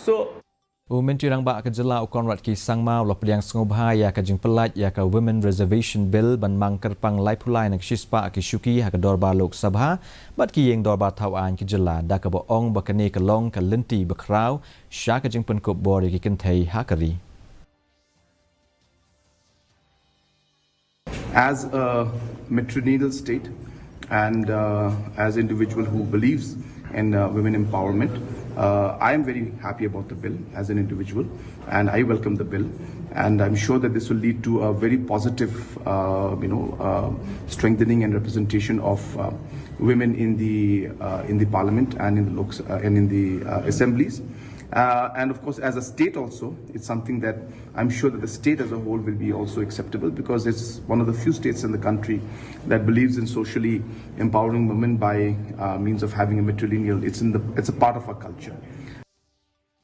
So Myntri Rangbah ke jela ukon rat ki sangma lo peliang sngobha ya ka jing pelat ya ka Women Reservation Bill ban mangker pang lai pulai nak shispa ki shuki ha ka dorba lok sabha bat ki yeng dorba thawan ki jela da ka bo ong ba kane ka long ka lenti ba kraw sha ka jing pen ko bor ki ken thai ha kari. As a matrilineal state and as an individual who believes in women empowerment, I am very happy about the bill as an individual, and I welcome the bill. And I'm sure that this will lead to a very positive, strengthening and representation of women in the parliament and in the assemblies. And of course, as a state also, it's something that I'm sure that the state as a whole will be also acceptable, because it's one of the few states in the country that believes in socially empowering women by means of having a matrilineal. It's a part of our culture.